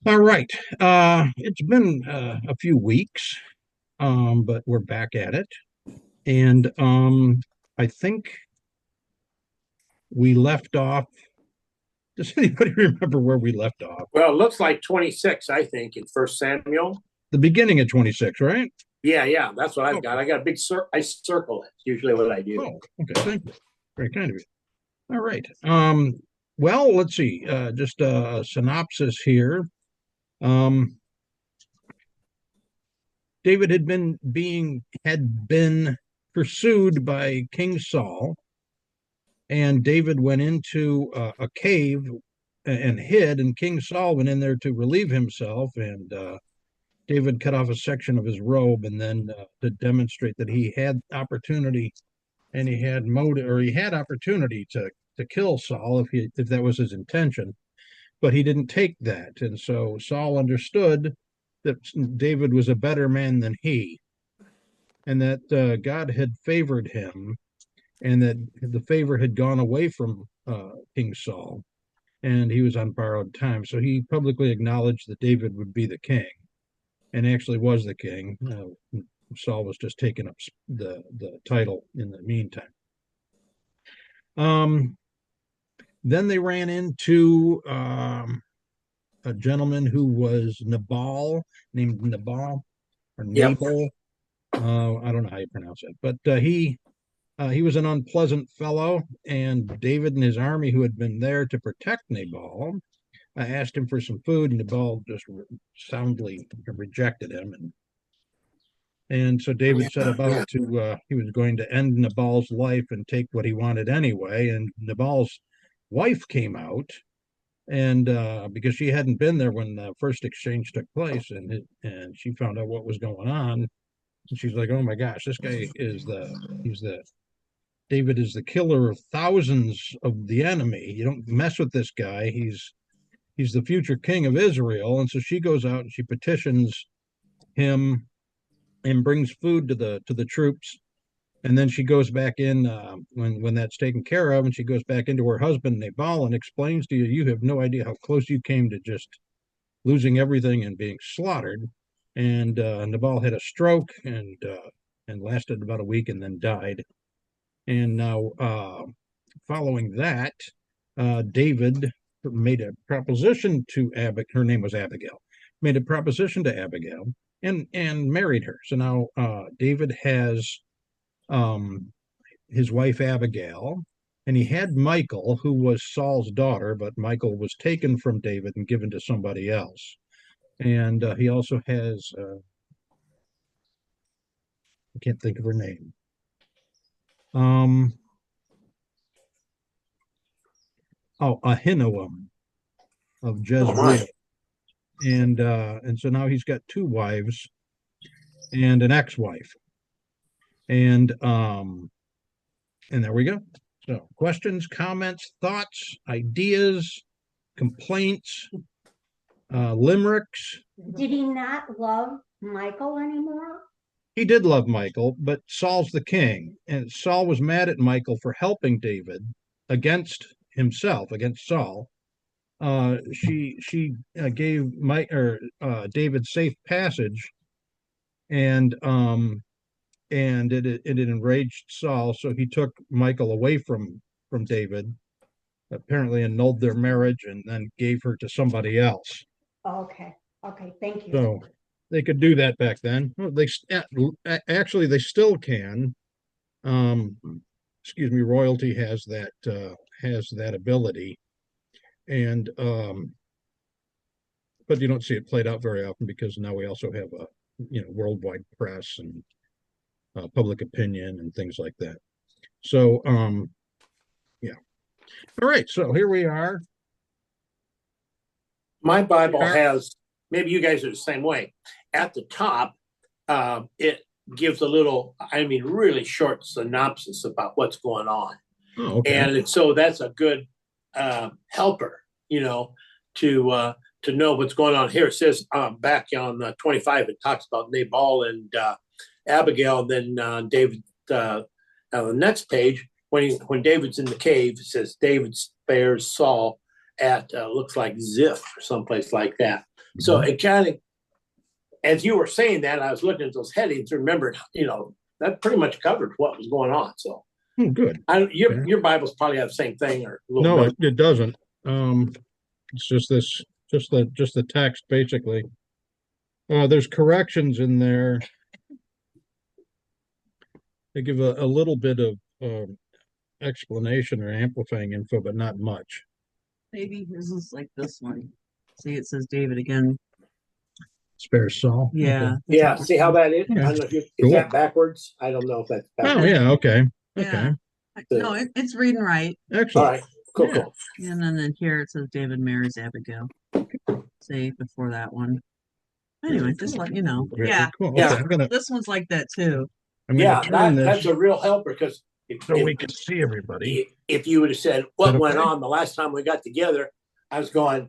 All right. It's been a few weeks, but we're back at it. And I think we left off. Does anybody remember where we left off? Well, it looks like 26, I think, in First Samuel. The beginning of 26, right? Yeah, that's what I've got. Okay. I got a big I circle it. It's usually what I do. Oh, okay. Thank you. Very kind of you. All right. Well, let's see. Just a synopsis here. Um, David had been pursued by King Saul, and David went into a cave and hid, and King Saul went in there to relieve himself, and David cut off a section of his robe, and then to demonstrate that he had opportunity and he had motive, or he had opportunity to kill Saul if that was his intention, but he didn't take that, and so Saul understood that David was a better man than he, and that God had favored him, and that the favor had gone away from King Saul, and he was on borrowed time. So he publicly acknowledged that David would be the king, and actually was the king. Saul was just taking up the title in the meantime. Um, then they ran into a gentleman who was named Nabal or Yep. Nabal. I don't know how you pronounce it, but he was an unpleasant fellow, and David and his army, who had been there to protect Nabal, asked him for some food, and Nabal just soundly rejected him. And so David set about he was going to end Nabal's life and take what he wanted anyway. And Nabal's wife came out, and because she hadn't been there when the first exchange took place, and she found out what was going on, and she's like, "Oh my gosh, this guy he's the David is the killer of thousands of the enemy. You don't mess with this guy. He's the future king of Israel." And so she goes out and she petitions him and brings food to the troops. And then she goes back in when that's taken care of, and she goes back into her husband Nabal and explains to you have no idea how close you came to just losing everything and being slaughtered. And Nabal had a stroke and lasted about a week and then died. And now, following that, David made a proposition to Abigail. Her name was Abigail. Made a proposition to Abigail and married her. So now David has his wife Abigail, and he had Michal, who was Saul's daughter, but Michal was taken from David and given to somebody else. And he also has I can't think of her name. Um, Ahinoam of Oh Jezreel, my. and so now he's got two wives and an ex-wife, and there we go. So questions, comments, thoughts, ideas, complaints, limericks. Did he not love Michael anymore? He did love Michal, but Saul's the king, and Saul was mad at Michal for helping David against himself, against Saul. She gave David safe passage, and it enraged Saul, so he took Michal away from David, apparently annulled their marriage, and then gave her to somebody else. Okay. Okay. Thank you. So they could do that back then. Well, actually they still can. Um, excuse me, royalty has that ability, and but you don't see it played out very often because now we also have a worldwide press and public opinion and things like that. So yeah. All right, so here we are. My Bible has, maybe you guys are the same way. At the top, it gives a little, really short synopsis about what's going on. Oh, okay. And so that's a good helper, to know what's going on here. It says back on 25, it talks about Nabal and Abigail. Then David, on the next page, when David's in the cave, it says David spares Saul at looks like Ziph or someplace like that. So it kind of, as you were saying that, I was looking at those headings, remembered, that pretty much covered what was going on. So Oh, good. your Bibles probably have the same thing or a little No, bit. it doesn't. It's just the text basically. There's corrections in there. They give a little bit of explanation or amplifying info, but not much. Maybe this is like this one. See, it says David again. Spare Saul. Yeah. Yeah, see how that is? Yeah. I don't know if is Cool. that backwards? I don't know if that's Oh backwards. yeah, okay. Yeah. No, it's reading right. All Excellent. right, cool, Yeah. cool. And then here it says David marries Abigail. See, before that one. Anyway, just let you know. Very Yeah. cool. Yeah. Okay, This one's like that too. I'm gonna Yeah, turn that's this a real helper because so we can see everybody. if you would have said what that went okay? on the last time we got together, I was going,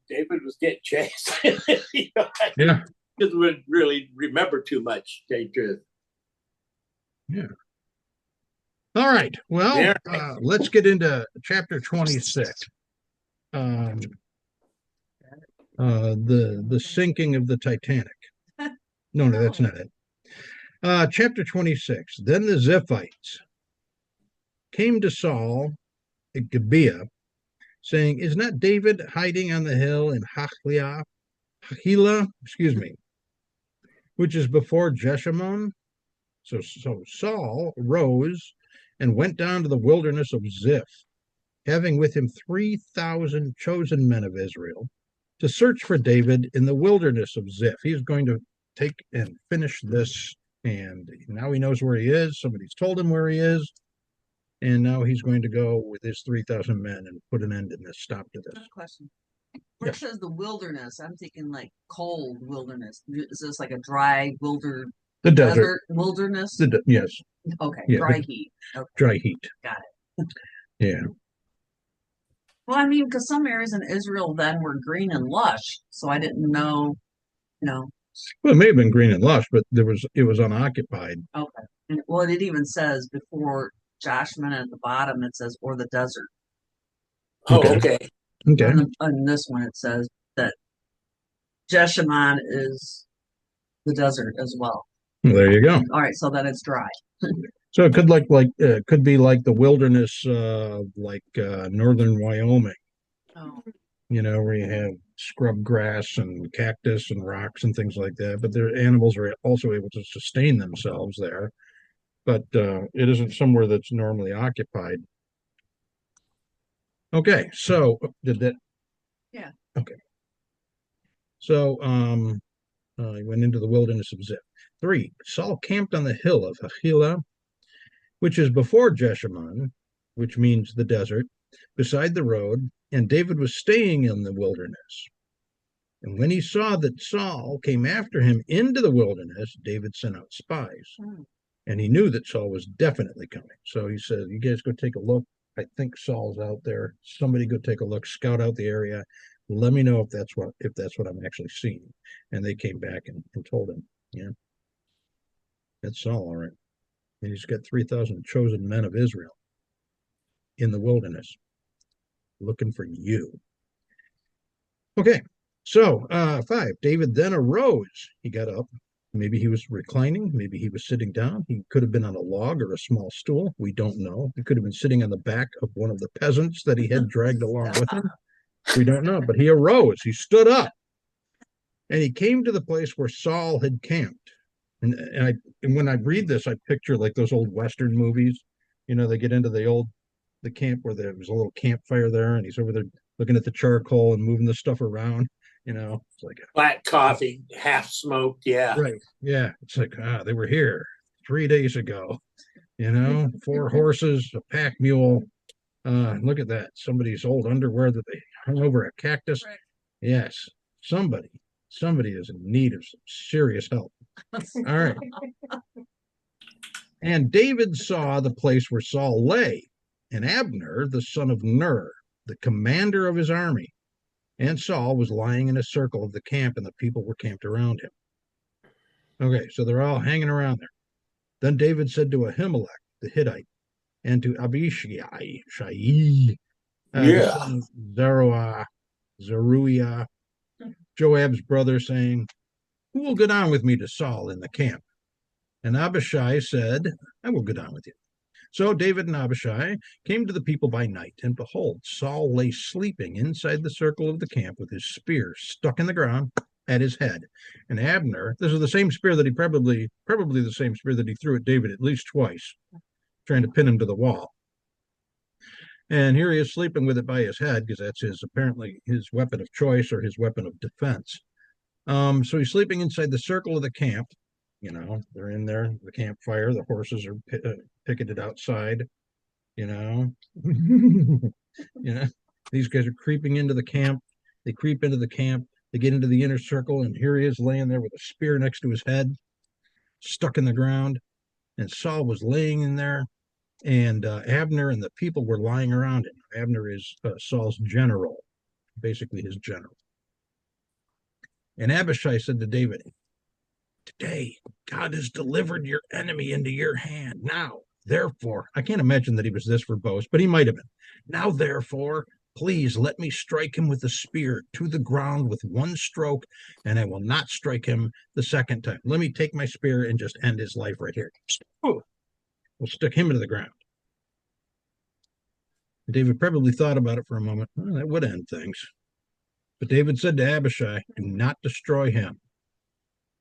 David was getting chased. Yeah. Because we really remember too much, to tell you the truth. All right. Well, Yeah. let's get into chapter 26. The sinking of the Titanic. No, that's not it. Chapter 26. Then the Ziphites came to Saul at Gibeah, saying, "Is not David hiding on the hill in Hachilah, which is before Jeshimon?" So Saul rose and went down to the wilderness of Ziph, having with him 3,000 chosen men of Israel, to search for David in the wilderness of Ziph. He's going to take and finish this, and now he knows where he is. Somebody's told him where he is, and now he's going to go with his 3,000 men and put an end in this, stop to this. Good question. Where Yes. it says the wilderness, I'm thinking like cold wilderness. Is this like a dry The desert. wilderness? Yes, Okay, yeah, dry heat. Okay, dry heat. got it. Yeah. Well, I mean, because some areas in Israel then were green and lush, so I didn't know, Well, it may have been green and lush, but it was unoccupied. Okay. And, well, it even says before Joshua at the bottom, it says, or the desert. Oh, Okay. okay. Okay. On this one, it says that Jeshimon is the desert as well. Well, there you go. All right, so then it's dry. So it could be like the wilderness, northern Wyoming, Oh, where you have scrub grass and cactus and rocks and things like that. But their animals are also able to sustain themselves there. But it isn't somewhere that's normally occupied. Okay, so did that? Yeah. Okay. So he went into the wilderness of Ziph. 3. Saul camped on the hill of Hachilah, which is before Jeshimon, which means the desert, beside the road, and David was staying in the wilderness. And when he saw that Saul came after him into the wilderness, David sent out spies. And he knew that Saul was definitely coming. So he said, "You guys go take a look. I think Saul's out there. Somebody go take a look, scout out the area. Let me know if that's what I'm actually seeing." And they came back and told him, "Yeah, that's Saul, all right. And he's got 3,000 chosen men of Israel in the wilderness looking for you." Okay, so 5. David then arose. He got up. Maybe he was reclining. Maybe he was sitting down. He could have been on a log or a small stool. We don't know. He could have been sitting on the back of one of the peasants that he had dragged along with him. We don't know. But he arose. He stood up. And he came to the place where Saul had camped. And when I read this, I picture like those old Western movies. They get into the camp where there was a little campfire there, and he's over there looking at the charcoal and moving the stuff around. It's like Black coffee, half smoked. Yeah. right. Yeah. It's like, they were here 3 days ago. 4 horses, a pack mule. Look at that. Somebody's old underwear that they hung over a cactus. Right. Yes. Somebody is in need of some serious help. All right. And David saw the place where Saul lay, and Abner, the son of Ner, the commander of his army, and Saul was lying in a circle of the camp, and the people were camped around him. Okay, so they're all hanging around there. Then David said to Ahimelech, the Hittite, and to Abishai, the Yeah. son of Zeruiah, Joab's brother, saying, "Who will go down with me to Saul in the camp?" And Abishai said, "I will go down with you." So David and Abishai came to the people by night, and behold, Saul lay sleeping inside the circle of the camp with his spear stuck in the ground at his head. And Abner, this is the same spear that he probably the same spear that he threw at David at least twice, trying to pin him to the wall. And here he is sleeping with it by his head, because that's apparently his weapon of choice or his weapon of defense. So he's sleeping inside the circle of the camp. They're in there, the campfire, the horses are picketed outside, you know. These guys are creeping into the camp. They creep into the camp, they get into the inner circle, and here he is laying there with a spear next to his head, stuck in the ground. And Saul was laying in there, and Abner and the people were lying around him. Abner is Saul's general, basically his general. And Abishai said to David, "Today, God has delivered your enemy into your hand. Now, therefore," I can't imagine that he was this verbose, but he might have been. "Now, therefore, please let me strike him with the spear to the ground with one stroke, and I will not strike him the second time. Let me take my spear and just end his life right here. We'll stick him into the ground." David probably thought about it for a moment. Well, that would end things. But David said to Abishai, "Do not destroy him.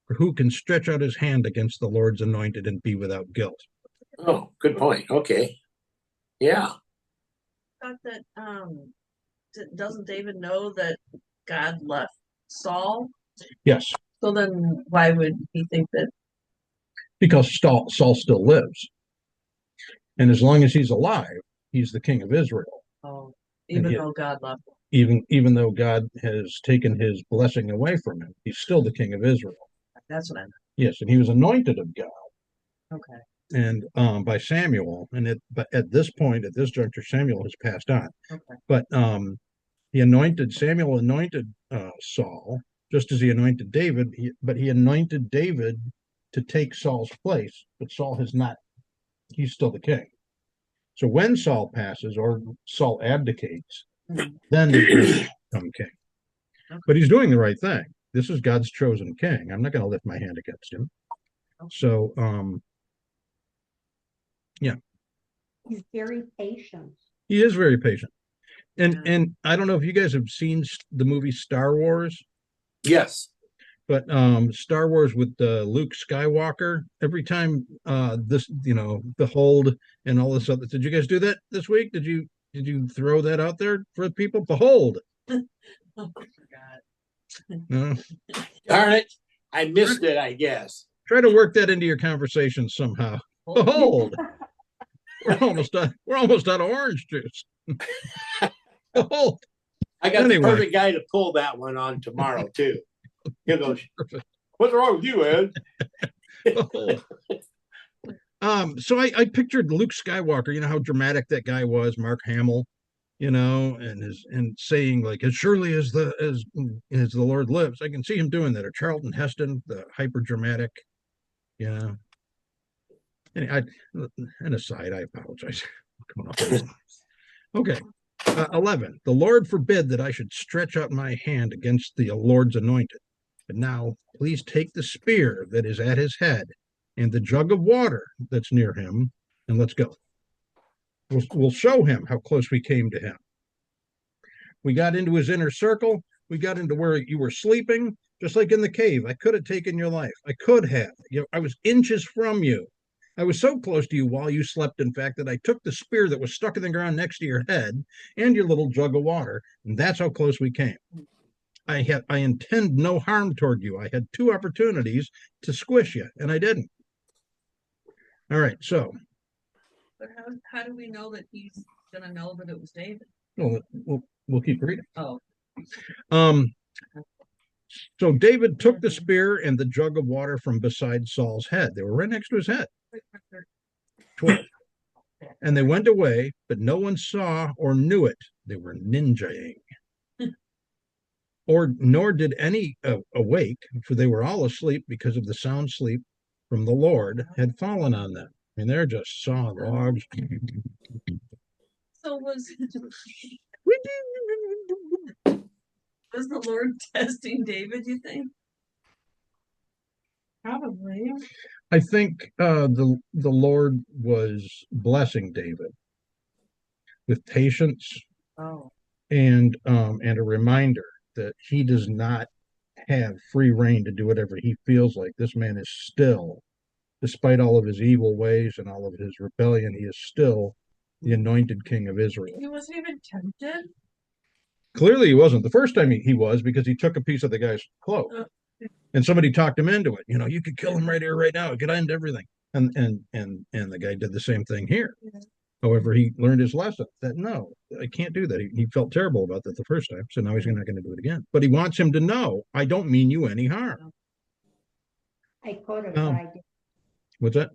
For who can stretch out his hand against the Lord's anointed and be without guilt?" Oh, good point. Okay. Yeah. Thought that doesn't David know that God left Saul? Yes, So then why would he think that? because Saul still lives. And as long as he's alive, he's the king of Israel. Oh, even yet- though God left him. Even though God has taken his blessing away from him, he's still the king of Israel. That's what I meant. Yes, and he was anointed of God Okay. and by Samuel. And but at this point, at this juncture, Samuel has passed on. Okay. But Samuel anointed Saul, just as he anointed David. But he anointed David to take Saul's place. But Saul has not. He's still the king. So when Saul passes or Saul abdicates, then he can become king. Okay. But he's doing the right thing. This is God's chosen king. I'm not going to lift my hand against him. So, He's very patient. he is very patient. Yeah. And I don't know if you guys have seen the movie Star Wars, Yes. but Star Wars with Luke Skywalker. Every time behold and all this other. Did you guys do that this week? Did you throw that out there for people? Behold. Oh, I forgot. No. Darn it. I missed it, I guess. Try to work that into your conversation somehow. Behold. We're almost out of orange juice. Behold. I got Anyway. the perfect guy to pull that one on tomorrow, too. He'll go, "What's wrong with you, Ed?" Behold. So I pictured Luke Skywalker, how dramatic that guy was, Mark Hamill, and saying, like, as surely as the Lord lives. I can see him doing that. Or Charlton Heston, the hyper dramatic, And an aside, I apologize. Okay. 11. The Lord forbid that I should stretch out my hand against the Lord's anointed. But now, please take the spear that is at his head and the jug of water that's near him, and let's go. We'll show him how close we came to him. We got into his inner circle. We got into where you were sleeping, just like in the cave. I could have taken your life. I could have. I was inches from you. I was so close to you while you slept, in fact, that I took the spear that was stuck in the ground next to your head and your little jug of water, and that's how close we came. I intend no harm toward you. I had 2 opportunities to squish you, and I didn't. All right, so. But how do we know that he's gonna know that it was David? We'll keep reading. Oh. So David took the spear and the jug of water from beside Saul's head. They were right next to his head. 12. And they went away, but no one saw or knew it. They were ninjaing. Nor did any awake, for they were all asleep because of the sound sleep from the Lord had fallen on them. I mean, they're just sawing logs. So was Was the Lord testing David, you think? Probably. I think the Lord was blessing David with patience Oh. and a reminder that he does not have free reign to do whatever he feels like. This man is still, despite all of his evil ways and all of his rebellion, he is still the anointed king of Israel. He wasn't even tempted. Clearly, he wasn't. The first time he was, because he took a piece of the guy's cloak, and somebody talked him into it. You know, you could kill him right here, right now. It could end everything. And the guy did the same thing here. Yeah. However, he learned his lesson that no, I can't do that. He felt terrible about that the first time, so now he's not going to do it again. But he wants him to know, I don't mean you any harm. I could have, but I didn't. What's that?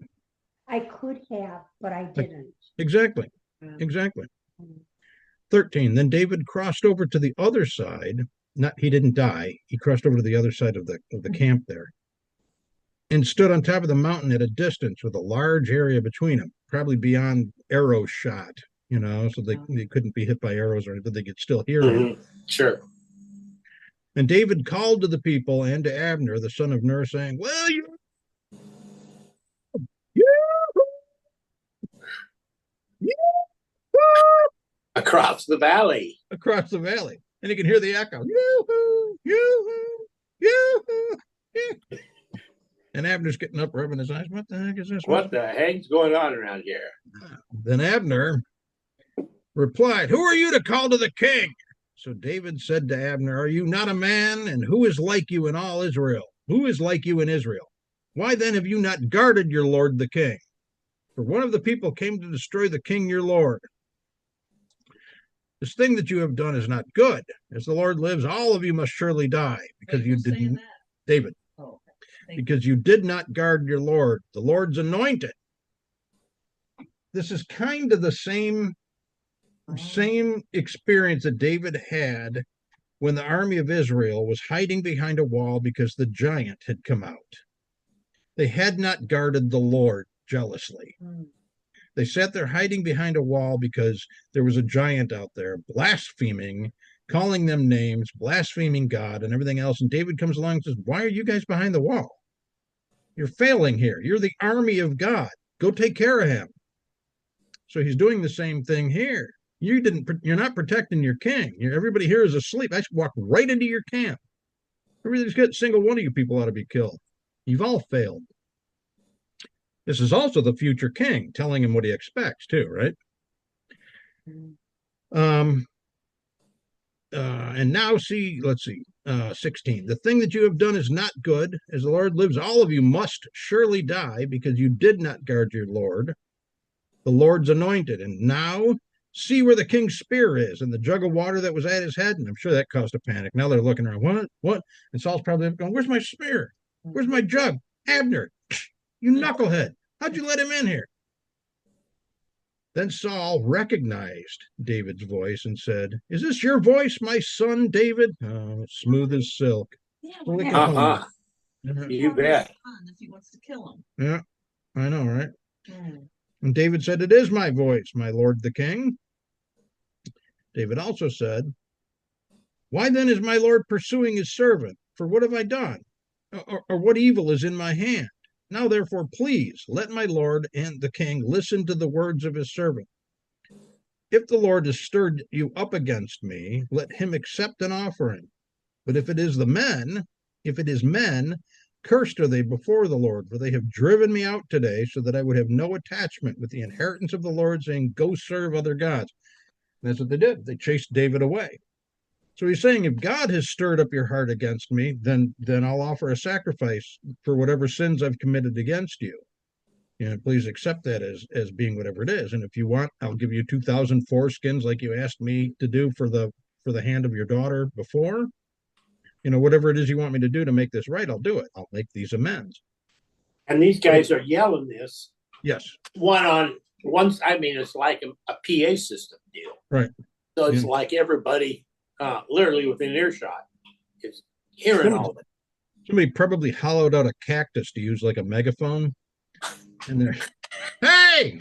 I could have, but I didn't. Exactly. Yeah. Exactly. Mhm. 13. Then David crossed over to the other side. He didn't die. He crossed over to the other side of the camp there, and stood on top of the mountain at a distance with a large area between them, probably beyond arrow shot, you know, so they couldn't be hit by arrows or anything, but they could still hear him. Sure. And David called to the people and to Abner, the son of Ner, saying, well, you Across the valley. across the valley. And you can hear the echo. Yoo-hoo, yoo-hoo, yoo-hoo, yoo. And Abner's getting up, rubbing his eyes. What the heck is this? What the heck's going on around here? Then Abner replied, who are you to call to the king? So David said to Abner, are you not a man? And who is like you in all Israel? Who is like you in Israel? Why then have you not guarded your lord the king? For one of the people came to destroy the king your lord. This thing that you have done is not good. As the Lord lives, all of you must surely die, because you didn't, David, because you did not guard your Lord, the Lord's anointed. This is kind of the same experience that David had when the army of Israel was hiding behind a wall because the giant had come out. They had not guarded the Lord jealously. They sat there hiding behind a wall because there was a giant out there blaspheming, calling them names, blaspheming God and everything else. And David comes along and says, why are you guys behind the wall? You're failing here. You're the army of God. Go take care of him. So he's doing the same thing here. You're not protecting your king. Everybody here is asleep. I should walk right into your camp. Everything's good. Single one of you people ought to be killed. You've all failed. This is also the future king telling him what he expects too, right? And now let's see, 16. The thing that you have done is not good. As the Lord lives, all of you must surely die because you did not guard your Lord, the Lord's anointed. And now see where the king's spear is and the jug of water that was at his head. And I'm sure that caused a panic. Now they're looking around. What? And Saul's probably going, where's my spear? Where's my jug? Abner, you knucklehead. How'd you let him in here? Then Saul recognized David's voice and said, is this your voice, my son David? Oh, smooth as silk. Uh-huh. You bet. If he wants to kill him. Yeah, I know, right? And David said, it is my voice, my lord the king. David also said, why then is my lord pursuing his servant? For what have I done? Or what evil is in my hand? Now, therefore, please let my lord and the king listen to the words of his servant. If the Lord has stirred you up against me, let him accept an offering. But if it is men, cursed are they before the Lord, for they have driven me out today so that I would have no attachment with the inheritance of the Lord, saying, go serve other gods. And that's what they did. They chased David away. So he's saying, if God has stirred up your heart against me, then I'll offer a sacrifice for whatever sins I've committed against you. And please accept that as being whatever it is. And if you want, I'll give you 2,000 foreskins like you asked me to do for the hand of your daughter before. You know, whatever it is you want me to do to make this right, I'll do it. I'll make these amends. And these guys are yelling this. Yes. I mean, it's like a PA system deal. Right. So it's like everybody literally within earshot is hearing all of it. Somebody probably hollowed out a cactus to use like a megaphone. And they're, hey!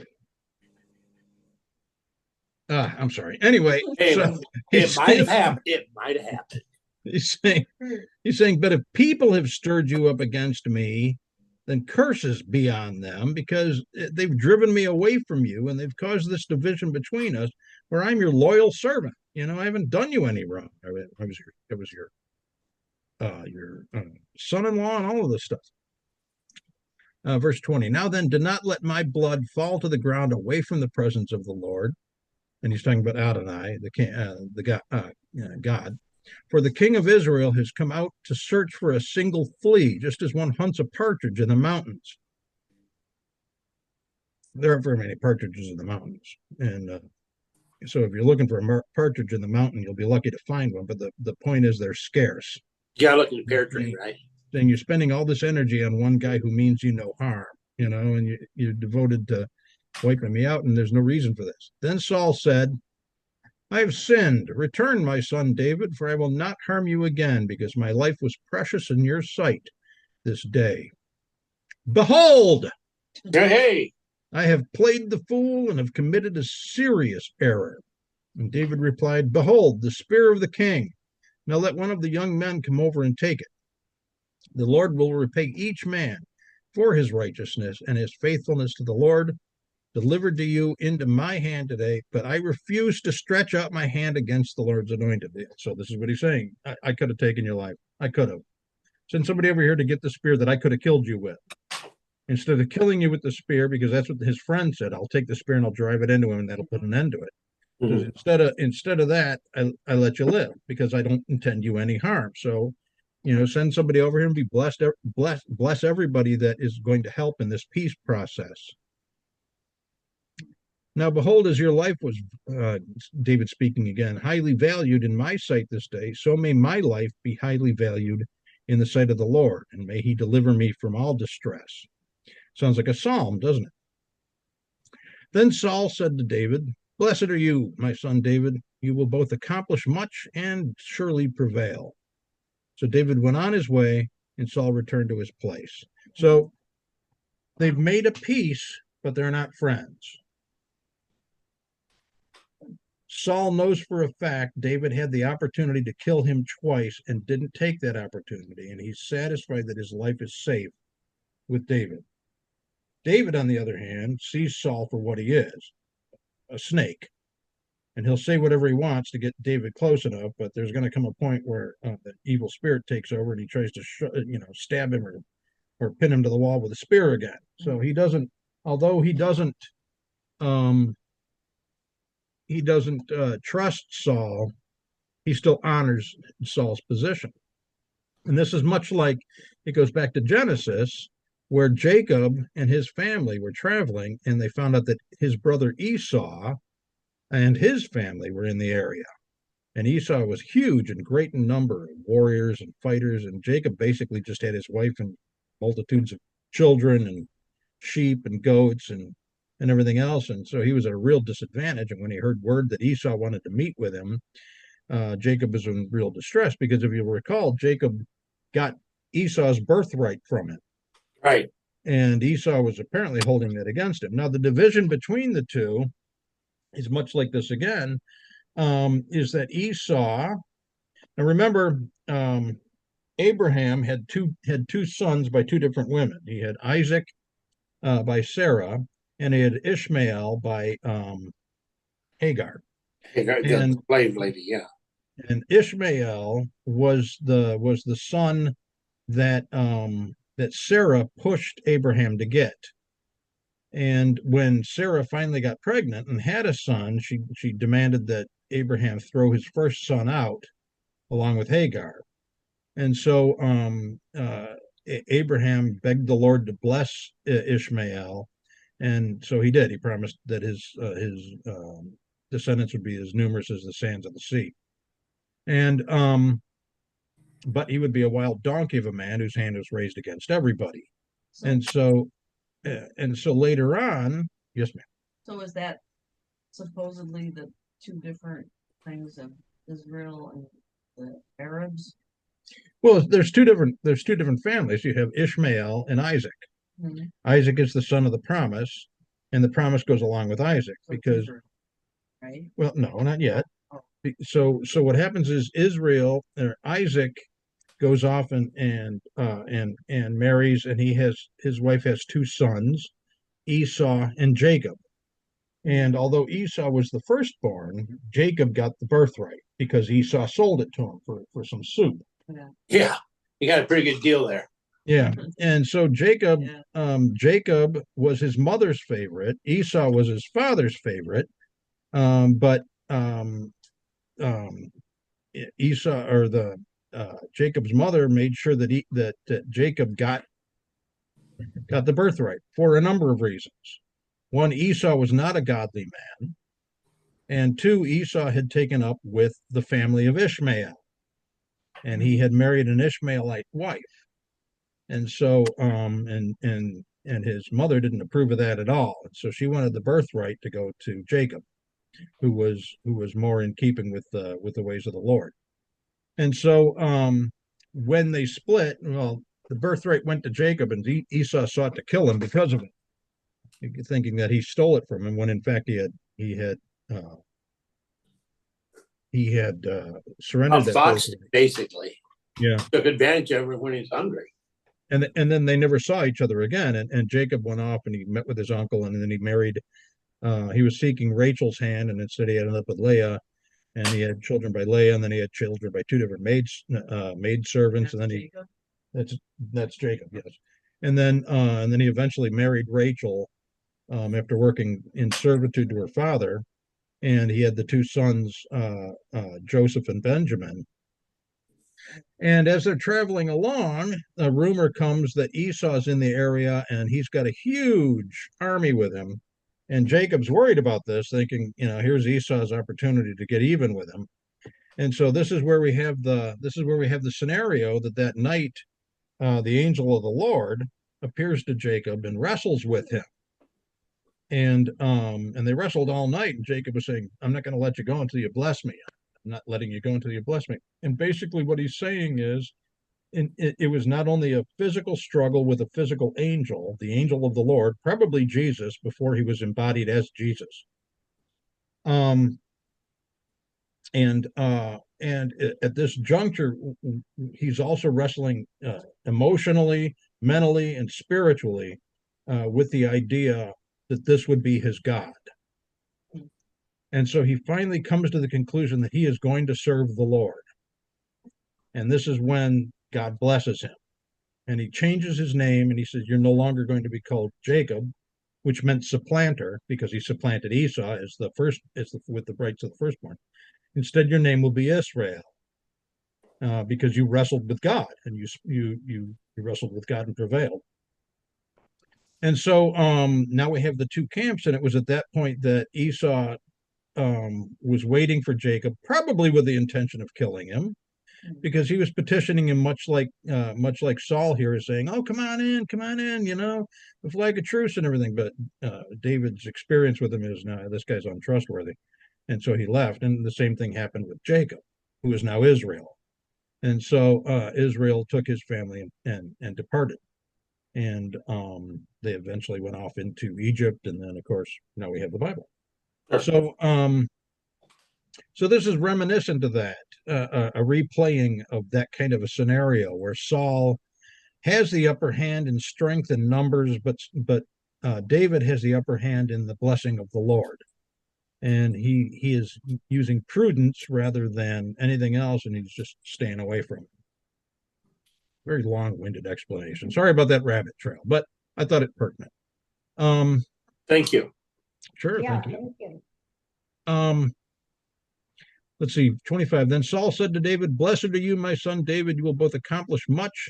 I'm sorry. Anyway, Anyway, so it might have happened. It might have happened. he's saying, but if people have stirred you up against me, then curses be on them, because they've driven me away from you and they've caused this division between us, where I'm your loyal servant. I haven't done you any wrong. I was your son-in-law and all of this stuff. Verse 20. Now then, do not let my blood fall to the ground away from the presence of the Lord. And he's talking about Adonai, God. For the king of Israel has come out to search for a single flea, just as one hunts a partridge in the mountains. There aren't very many partridges in the mountains. And so if you're looking for a partridge in the mountain, you'll be lucky to find one. But the point is, they're scarce. You gotta look at the pear tree, right? Then you're spending all this energy on one guy who means you no harm, and you're devoted to wiping me out, and there's no reason for this. Then Saul said, I have sinned. Return, my son David, for I will not harm you again, because my life was precious in your sight this day. Behold, Hey, I have played the fool and have committed a serious error. And David replied, Behold, the spear of the king. Now let one of the young men come over and take it. The Lord will repay each man for his righteousness and his faithfulness to the Lord, delivered to you into my hand today, but I refuse to stretch out my hand against the Lord's anointed. So this is what he's saying. I could have taken your life. I could have. Send somebody over here to get the spear that I could have killed you with. Instead of killing you with the spear, because that's what his friend said, I'll take the spear and I'll drive it into him, and that'll put an end to it. Mhm. Instead of that, I let you live, because I don't intend you any harm. So, send somebody over here and be blessed. Bless everybody that is going to help in this peace process. Now, behold, as your life was, David speaking again, highly valued in my sight this day, so may my life be highly valued in the sight of the Lord, and may he deliver me from all distress. Sounds like a psalm, doesn't it? Then Saul said to David, Blessed are you, my son David. You will both accomplish much and surely prevail. So David went on his way, and Saul returned to his place. So they've made a peace, but they're not friends. Saul knows for a fact David had the opportunity to kill him twice and didn't take that opportunity, and he's satisfied that his life is safe with David. David, on the other hand, sees Saul for what he is, a snake, and he'll say whatever he wants to get David close enough, but there's going to come a point where the evil spirit takes over and he tries to stab him or pin him to the wall with a spear again. So he doesn't, although he doesn't trust Saul, he still honors Saul's position. And this is much like, it goes back to Genesis, where Jacob and his family were traveling, and they found out that his brother Esau and his family were in the area. And Esau was huge and great in number of warriors and fighters, and Jacob basically just had his wife and multitudes of children and sheep and goats and everything else. And so he was at a real disadvantage. And when he heard word that Esau wanted to meet with him, Jacob was in real distress, because if you recall, Jacob got Esau's birthright from him. Right. And Esau was apparently holding that against him. Now, the division between the two is much like this again, is that Esau, now remember, Abraham had two sons by two different women. He had Isaac by Sarah, and he had Ishmael by Hagar. The slave lady, yeah. And Ishmael was the son that Sarah pushed Abraham to get. And when Sarah finally got pregnant and had a son, she demanded that Abraham throw his first son out along with Hagar. And so Abraham begged the Lord to bless Ishmael, and so he did. He promised that his descendants would be as numerous as the sands of the sea. And but he would be a wild donkey of a man whose hand was raised against everybody. And so later on, yes, ma'am. So is that supposedly the two different things of Israel and the Arabs? Well, there's two different families. You have Ishmael and Isaac. Mm-hmm. Isaac is the son of the promise, and the promise goes along with Isaac, So because right? Well, no, not yet. Oh. So what happens is Israel or Isaac goes off and marries, and his wife has two sons, Esau and Jacob. And although Esau was the firstborn, Jacob got the birthright because Esau sold it to him for some soup. Yeah. Yeah, you got a pretty good deal there. Yeah. And so Yeah. Jacob was his mother's favorite. Esau was his father's favorite. But um, Esau or the Jacob's mother made sure that Jacob got the birthright for a number of reasons. One, Esau was not a godly man, and two, Esau had taken up with the family of Ishmael, and he had married an Ishmaelite wife, and so and his mother didn't approve of that at all, and so she wanted the birthright to go to Jacob, who was more in keeping with the ways of the Lord. And so when they split, well, the birthright went to Jacob, and Esau sought to kill him because of it, thinking that he stole it from him, when in fact uh, he had surrendered A that fox, birthright. basically, Yeah, took advantage of it when he's hungry. and then they never saw each other again. And Jacob went off and he met with his uncle, and then he married. He was seeking Rachel's hand, and instead he ended up with Leah, and he had children by Leah, and then he had children by two different maid servants, and then Jacob? that's Jacob, yes. And then he eventually married Rachel after working in servitude to her father, and he had the two sons, Joseph and Benjamin. And as they're traveling along, a rumor comes that Esau's in the area, and he's got a huge army with him. And Jacob's worried about this, thinking, here's Esau's opportunity to get even with him. And so this is where we have the scenario that night the angel of the Lord appears to Jacob and wrestles with him. And they wrestled all night, and Jacob was saying, I'm not going to let you go until you bless me. I'm not letting you go until you bless me. And basically what he's saying is, it was not only a physical struggle with a physical angel, the angel of the Lord, probably Jesus, before he was embodied as Jesus. And at this juncture, he's also wrestling emotionally, mentally, and spiritually with the idea that this would be his God. And so he finally comes to the conclusion that he is going to serve the Lord. And this is when God blesses him. And he changes his name, and he says, you're no longer going to be called Jacob, which meant supplanter, because he supplanted Esau with the rights of the firstborn. Instead, your name will be Israel, because you wrestled with God, and you wrestled with God and prevailed. And so now we have the two camps, and it was at that point that Esau was waiting for Jacob, probably with the intention of killing him, because he was petitioning him much like Saul here is saying, "Oh, come on in, the flag of truce and everything." But David's experience with him is, no, this guy's untrustworthy, and so he left. And the same thing happened with Jacob, who is now Israel. And so Israel took his family and departed, and they eventually went off into Egypt, and then of course now we have the Bible. So so this is reminiscent of that, a replaying of that kind of a scenario where Saul has the upper hand in strength and numbers, but David has the upper hand in the blessing of the Lord, and he is using prudence rather than anything else, and he's just staying away from it. Very long-winded explanation. Sorry about that rabbit trail, but I thought it pertinent. Thank you. Sure, Yeah, thank you. thank you. Let's see, 25. Then Saul said to David, blessed are you, my son David, you will both accomplish much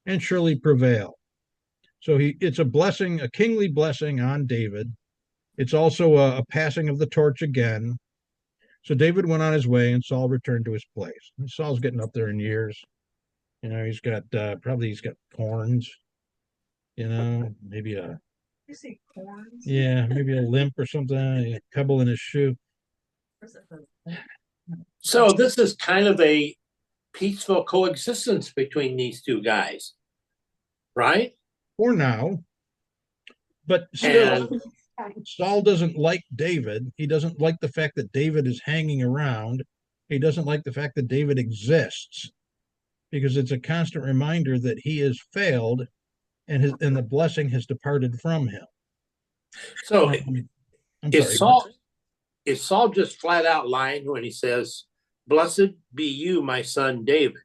and surely prevail. So it's a blessing, a kingly blessing on David. It's also a passing of the torch again. So David went on his way, and Saul returned to his place. And Saul's getting up there in years. He's got corns, maybe You see corns? maybe a limp or something, a pebble in his shoe. So this is kind of a peaceful coexistence between these two guys, right? For now. But still, Saul doesn't like David. He doesn't like the fact that David is hanging around. He doesn't like the fact that David exists because it's a constant reminder that he has failed and the blessing has departed from him. So I'm is sorry. Saul just flat out lying when he says, "Blessed be you, my son David.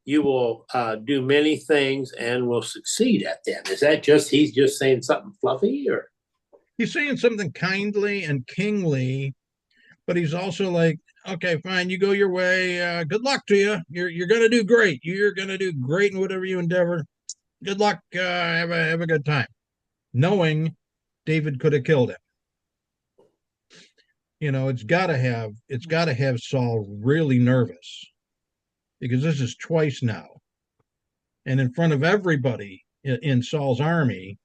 You will do many things and will succeed at them." Is that just he's just saying something fluffy, or He's saying something kindly and kingly, but he's also like, okay, fine, you go your way. Good luck to you. You're gonna do great. You're gonna do great in whatever you endeavor. Good luck. Have a good time. Knowing David could have killed him. It's gotta have Saul really nervous because this is twice now. And in front of everybody in Saul's army,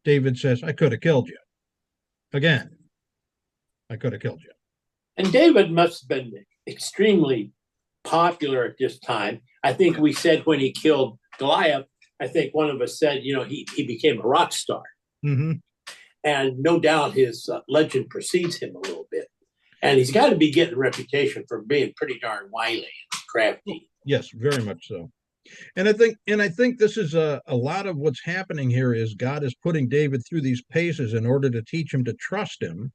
David says, I could have killed you. Again, I could have killed you. and David must have been extremely popular at this time. I think we said when he killed Goliath, I think one of us said, he became a rock star. Mm-hmm. And no doubt his legend precedes him a little bit. And he's got to be getting a reputation for being pretty darn wily and crafty. Yes, very much so. And I think this is a lot of what's happening here is God is putting David through these paces in order to teach him to trust him,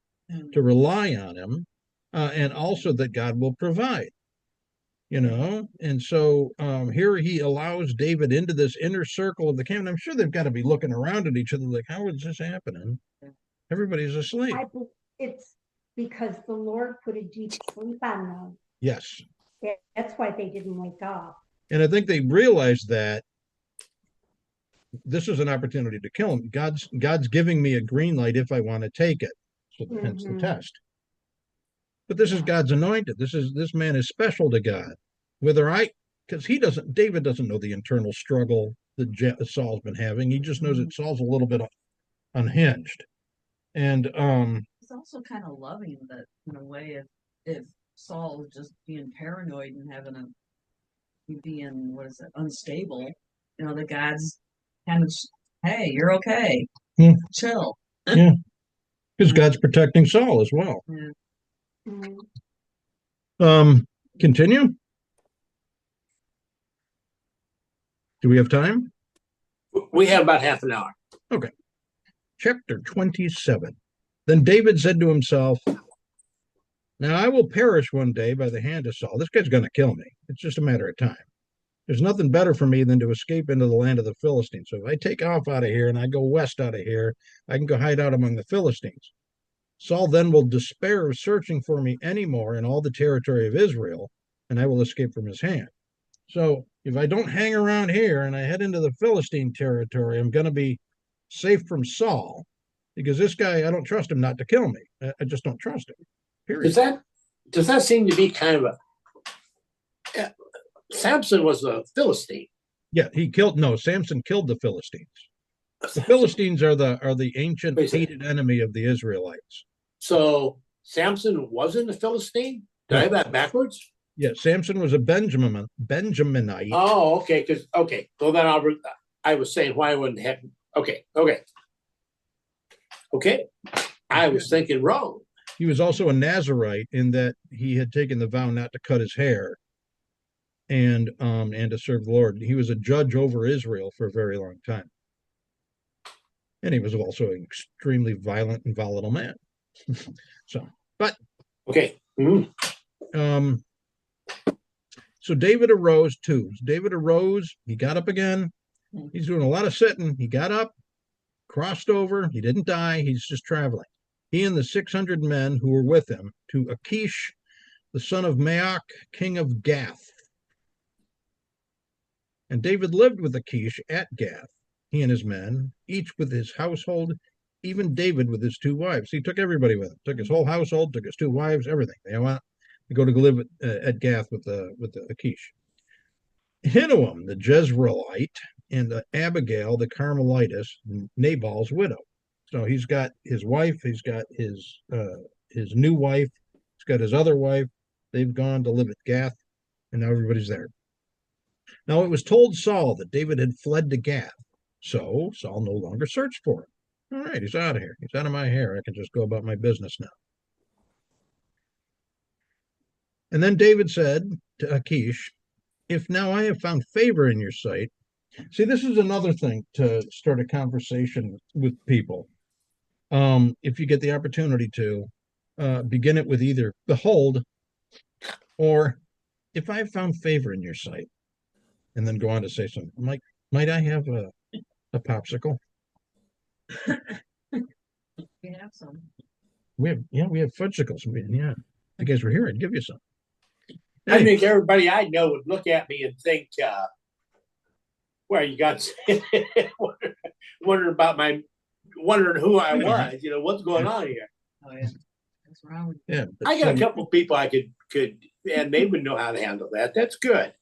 to rely on him, and also that God will provide. And so here he allows David into this inner circle of the camp. And I'm sure they've got to be looking around at each other like, how is this happening? Everybody's asleep. It's because the Lord put a deep sleep on them. Yes. That's why they didn't wake up. And I think they realized that this is an opportunity to kill him. God's giving me a green light if I want to take it. So hence the test. But this is God's anointed. This man is special to God. Because David doesn't know the internal struggle that Saul's been having. He just knows that Saul's a little bit unhinged. And it's also kind of loving that in a way if Saul was just being paranoid and being unstable, the God's kind of, hey, you're okay. Chill. Yeah. Because God's protecting Saul as well. Continue. Do we have time? We have about half an hour. Okay. Chapter 27. Then David said to himself, now I will perish one day by the hand of Saul. This guy's going to kill me. It's just a matter of time. There's nothing better for me than to escape into the land of the Philistines. So if I take off out of here and I go west out of here, I can go hide out among the Philistines. Saul then will despair of searching for me anymore in all the territory of Israel, and I will escape from his hand. So if I don't hang around here and I head into the Philistine territory, I'm going to be safe from Saul, because this guy, I don't trust him not to kill me. I just don't trust him. Period. Does that seem to be kind of Samson was a Philistine? Yeah, Samson killed the Philistines. The Philistines are the ancient hated enemy of the Israelites. So Samson wasn't a Philistine? Did I have that backwards? Yeah, Samson was a Benjaminite. Oh, okay. So then I was saying why wouldn't have? Okay. I was thinking wrong. He was also a Nazarite in that he had taken the vow not to cut his hair and to serve the Lord. He was a judge over Israel for a very long time. And he was also an extremely violent and volatile man. Okay. So David arose too. He got up again. He's doing a lot of sitting. He got up, crossed over. He didn't die. He's just traveling. He and the 600 men who were with him to Achish, the son of Maoch, king of Gath. And David lived with Achish at Gath, he and his men, each with his household, even David with his 2 wives. He took everybody with him, took his whole household, took his 2 wives, everything. They went to go to live at Gath with the Achish. Ahinoam, the Jezreelite, and Abigail, the Carmelitess, Nabal's widow. So he's got his wife, he's got his new wife, he's got his other wife. They've gone to live at Gath, and now everybody's there. Now it was told Saul that David had fled to Gath, so Saul no longer searched for him. All right, he's out of here. He's out of my hair. I can just go about my business now. And then David said to Achish, if now I have found favor in your sight. See, this is another thing to start a conversation with people. If you get the opportunity to begin it with either behold or if I have found favor in your sight, and then go on to say something. Might I have a popsicle? We have some. We have fudgesicles. Yeah. If you guys were here, I'd give you some. I Hey, think everybody I know would look at me and think, well, you got wondering who I was, what's going on here. Oh yeah. What's wrong with yeah, but I got so- a couple of people I could, and they would know how to handle that. That's good.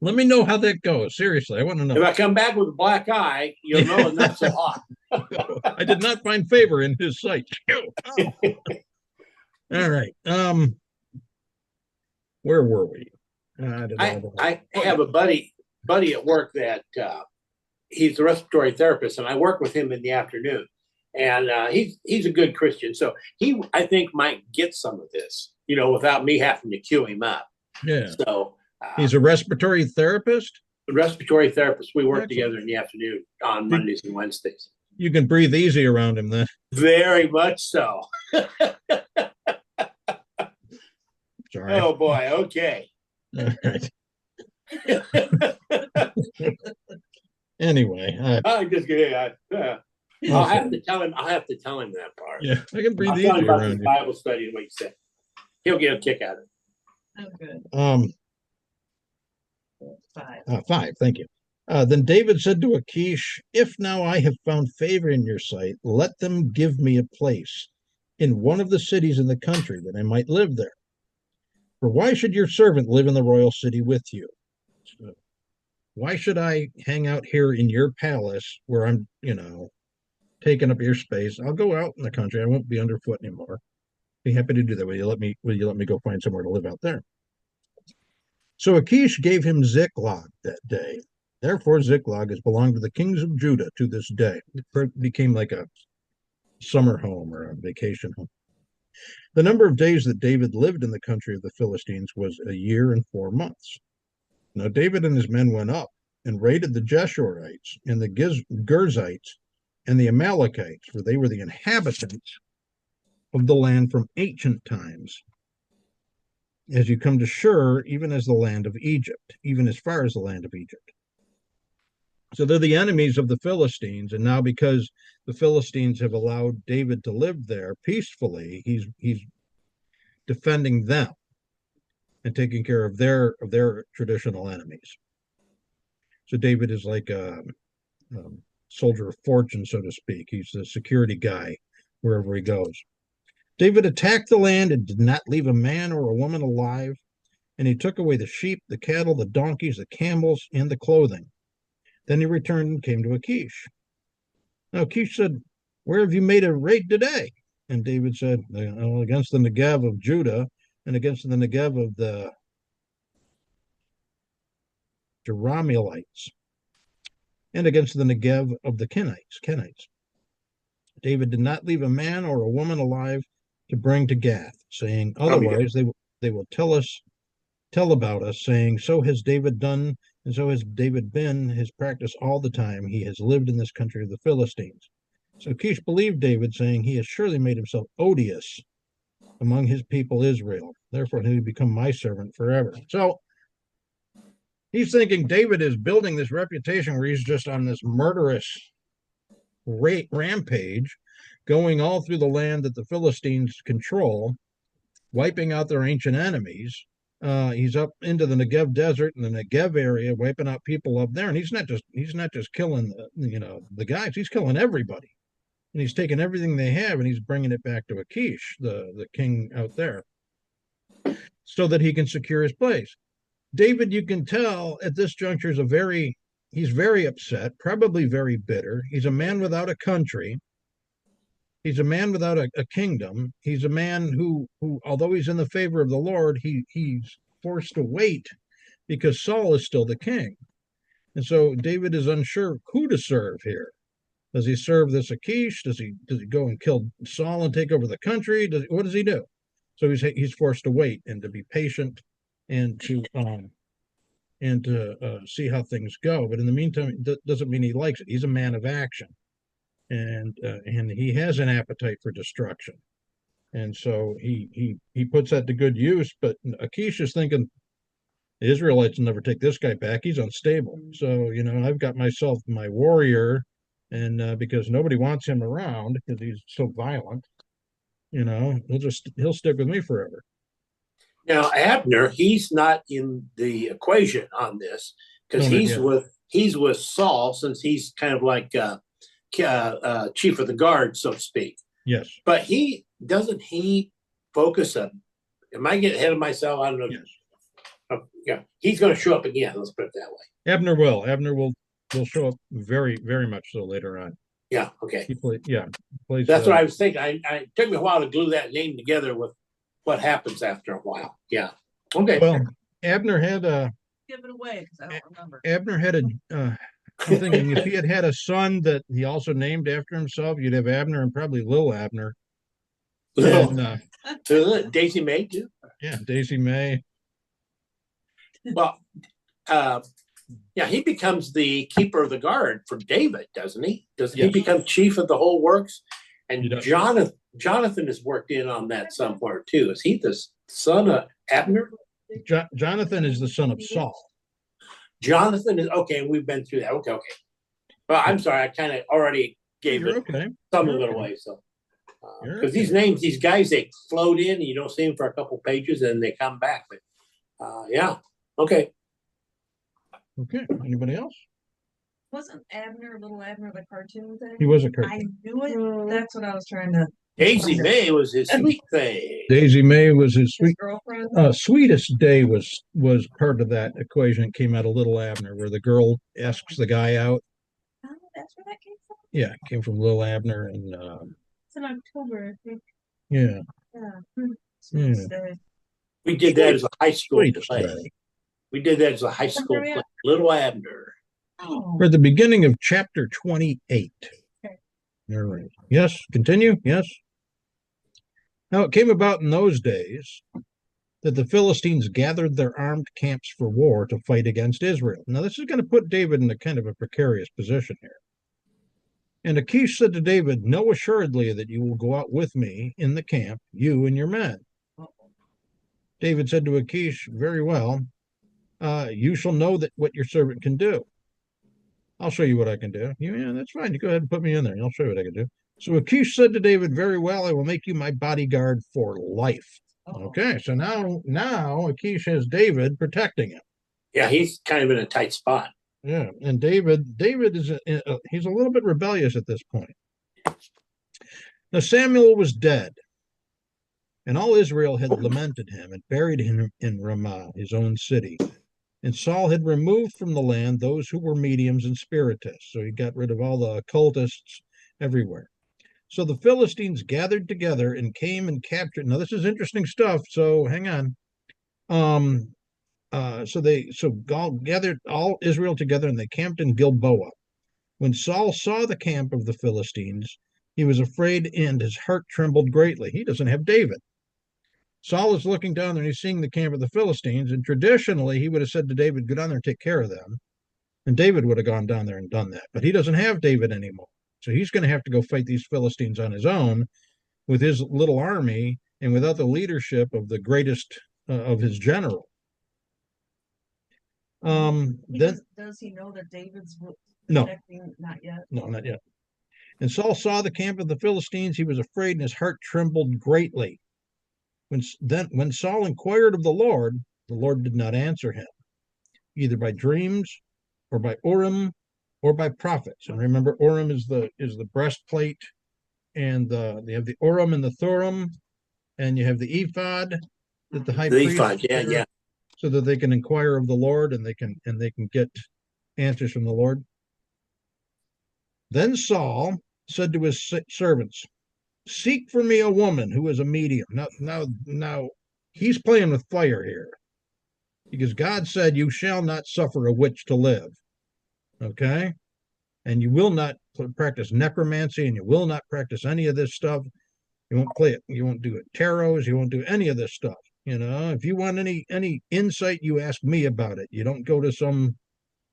Let me know how that goes. Seriously, I want to If know. I come back with a black eye, you'll know it's not so hot. I did not find favor in his sight. Oh. All right. Where were we? I have a buddy at work that he's a respiratory therapist, and I work with him in the afternoon. And he's a good Christian, so he I think might get some of this, without me having to cue him up. Yeah. So He's a respiratory therapist. respiratory therapist. We work Excellent. together in the afternoon on Mondays and Wednesdays. You can breathe easy around him then. Very much so. Sorry. Oh boy. Okay. All right. Anyway, I'm just kidding. I'll have to tell him. I'll have to tell him that part. yeah, I can breathe I'll easy tell him about around this you. Bible study and what you said. He'll get a kick out of it. Oh, good. 5. 5, thank you. Then David said to Achish, if now I have found favor in your sight, let them give me a place in one of the cities in the country that I might live there. For why should your servant live in the royal city with you? So, why should I hang out here in your palace where I'm, taking up your space? I'll go out in the country. I won't be underfoot anymore. Be happy to do that. Will you let me go find somewhere to live out there? So Achish gave him Ziklag that day. Therefore, Ziklag has belonged to the kings of Judah to this day. It became like a summer home or a vacation home. The number of days that David lived in the country of the Philistines was 1 year and 4 months. Now David and his men went up and raided the Jeshurites and the Girzites and the Amalekites, for they were the inhabitants of the land from ancient times. As you come to Shur, even as the land of Egypt, even as far as the land of Egypt. So they're the enemies of the Philistines, and now because the Philistines have allowed David to live there peacefully, he's defending them and taking care of their traditional enemies. So David is like a soldier of fortune, so to speak. He's the security guy wherever he goes. David attacked the land and did not leave a man or a woman alive, and he took away the sheep, the cattle, the donkeys, the camels, and the clothing. Then he returned and came to Achish. Now Achish said, where have you made a raid today? And David said, against the Negev of Judah and against the Negev of the Jerahmeelites and against the Negev of the Kenites. David did not leave a man or a woman alive to bring to Gath, saying, otherwise they will tell about us, saying, so has David done, and so has David been his practice all the time he has lived in this country of the Philistines. So Achish believed David, saying, he has surely made himself odious among his people Israel. Therefore he will become my servant forever. So he's thinking David is building this reputation where he's just on this murderous rampage, going all through the land that the Philistines control, wiping out their ancient enemies. He's up into the Negev desert and the Negev area, wiping out people up there. And he's not just killing the guys. He's killing everybody, and he's taking everything they have and he's bringing it back to Achish, the king out there, so that he can secure his place. David, you can tell at this juncture, he's very upset, probably very bitter. He's a man without a country. He's a man without a kingdom. He's a man who, although he's in the favor of the Lord, he's forced to wait because Saul is still the king. And so David is unsure who to serve here. Does he serve this Achish? Does he go and kill Saul and take over the country? What does he do? So he's forced to wait and to be patient and to see how things go. But in the meantime, it doesn't mean he likes it. He's a man of action, and he has an appetite for destruction. And so he puts that to good use. But Achish is thinking, the Israelites will never take this guy back. He's unstable. So, I've got myself my warrior, and because nobody wants him around because he's so violent, he'll stick with me forever. Now Abner, he's not in the equation on this because No, not he's with Saul, since he's kind of like chief of the guard, so to speak. Yes. But he focus on? Am I getting ahead of myself? I don't know. Yes. Yeah, he's going to show up again. Let's put it that way. Abner will show up very, very much so later on. Yeah. Okay. He plays. That's what I was thinking. It took me a while to glue that name together with what happens after a while. Yeah. Okay. Well, Abner had Give it away because I don't remember. Abner had I'm thinking if he had a son that he also named after himself, you'd have Abner and probably Lil Abner. And, Daisy May too. Yeah, Daisy May. Well, yeah, he becomes the keeper of the guard for David, doesn't he? Doesn't he become chief of the whole works? And Jonathan has worked in on that somewhere too. Is he the son of Abner? Jonathan is the son of Saul. Jonathan is okay. We've been through that. Okay. Well, I'm sorry. I kind of already gave some of it away. So, because these names, these guys, they float in, and you don't see them for a couple pages, and they come back. But yeah. Okay. Okay. Anybody else? Wasn't Little Abner, the cartoon thing? He was a I cartoon. knew it. That's what I was trying to. Daisy May was his sweet thing. Daisy May was his His girlfriend. Sweetest Day was part of that equation. It came out of Little Abner, where the girl asks the guy out. Oh, that's where that came from. Yeah, it came from Little Abner, and It's in October, I think. yeah. Sweetest Day. We did that as a high school Sweetest play. Day. We did that as a high school play. Little Abner. Oh. We're at the beginning of chapter 28. Okay. All right. Yes, continue. Yes. Now it came about in those days that the Philistines gathered their armed camps for war to fight against Israel. Now this is going to put David in a kind of a precarious position here. And Achish said to David, "Know assuredly that you will go out with me in the camp, you and your men." David said to Achish, "Very well. You shall know that what your servant can do. I'll show you what I can do." Yeah, that's fine. You go ahead and put me in there, and I'll show you what I can do. So Achish said to David, "Very well, I will make you my bodyguard for life." Okay, so now Achish has David protecting him. Yeah, he's kind of in a tight spot. Yeah, and David is he's a little bit rebellious at this point. Now Samuel was dead, and all Israel had lamented him and buried him in Ramah, his own city. And Saul had removed from the land those who were mediums and spiritists. So he got rid of all the occultists everywhere. So the Philistines gathered together and came and captured. Now this is interesting stuff. So hang on. So God gathered all Israel together and they camped in Gilboa. When Saul saw the camp of the Philistines, he was afraid and his heart trembled greatly. He doesn't have David. Saul is looking down there and he's seeing the camp of the Philistines. And traditionally, he would have said to David, "Go down there and take care of them." And David would have gone down there and done that. But he doesn't have David anymore. So he's going to have to go fight these Philistines on his own with his little army and without the leadership of the greatest of his general. Does he know that David's protecting? Not yet. No, not yet. And Saul saw the camp of the Philistines. He was afraid and his heart trembled greatly. When Saul inquired of the Lord did not answer him, either by dreams or by Urim or by prophets. And remember, Urim is the breastplate, and they have the Urim and the Thummim, and you have the ephod that the high priest ephod, yeah, so that they can inquire of the Lord and they can get answers from the Lord. Then Saul said to his servants, "Seek for me a woman who is a medium." Now he's playing with fire here, because God said, "You shall not suffer a witch to live." Okay. And you will not practice necromancy, and you will not practice any of this stuff. You won't play it. You won't do it tarots. You won't do any of this stuff. You know, if you want any insight, you ask me about it. You don't go to some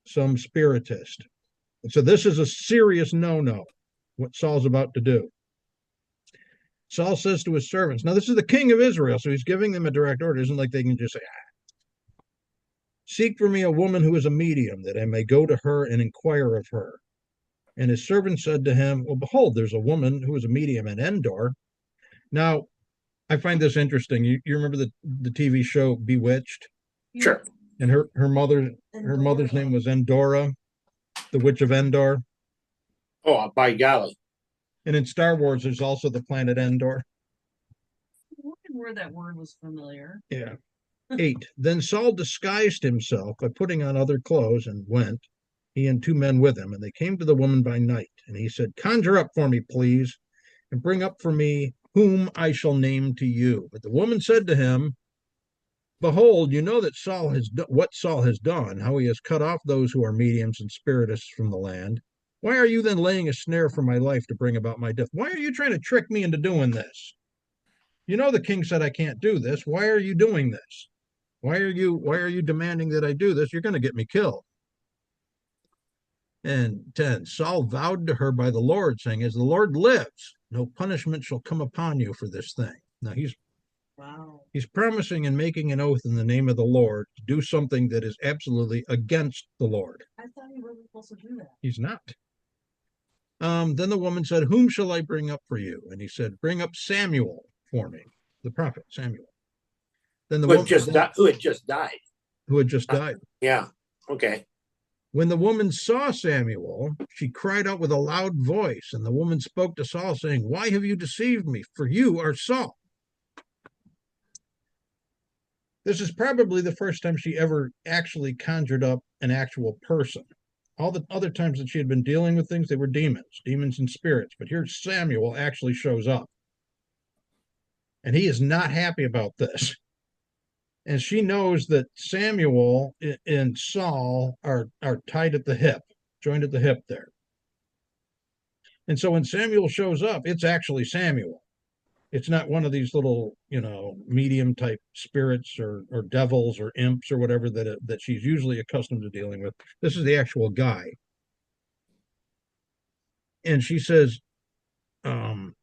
spiritist. And so this is a serious no-no, what Saul's about to do. Saul says to his servants, now this is the king of Israel, so he's giving them a direct order. It isn't like they can just say, seek for me a woman who is a medium, that I may go to her and inquire of her. And his servant said to him, well, behold, there's a woman who is a medium in Endor. Now, I find this interesting. You remember the TV show Bewitched? Sure. And her mother's name was Endora, the Witch of Endor. Oh, by golly. And in Star Wars, there's also the planet Endor. I wondered where that word was familiar. Yeah. 8. Then Saul disguised himself by putting on other clothes and went, he and 2 men with him, and they came to the woman by night. And he said, conjure up for me, please, and bring up for me whom I shall name to you. But the woman said to him, behold, you know that what Saul has done, how he has cut off those who are mediums and spiritists from the land. Why are you then laying a snare for my life to bring about my death? Why are you trying to trick me into doing this? You know the king said I can't do this. Why are you doing this? Why are you demanding that I do this? You're going to get me killed. And 10, Saul vowed to her by the Lord, saying, as the Lord lives, no punishment shall come upon you for this thing. Now he's promising and making an oath in the name of the Lord to do something that is absolutely against the Lord. I thought he wasn't supposed to do that. He's not. Then the woman said, whom shall I bring up for you? And he said, bring up Samuel for me, the prophet Samuel. Then who had just died. Who had just died. Yeah. Okay. When the woman saw Samuel, she cried out with a loud voice, and the woman spoke to Saul, saying, why have you deceived me? For you are Saul. This is probably the first time she ever actually conjured up an actual person. All the other times that she had been dealing with things, they were demons and spirits. But here Samuel actually shows up. And he is not happy about this. And she knows that Samuel and Saul are tied at the hip, joined at the hip there. And so when Samuel shows up, it's actually Samuel. It's not one of these little, medium type spirits or devils or imps or whatever that she's usually accustomed to dealing with. This is the actual guy. And she says, now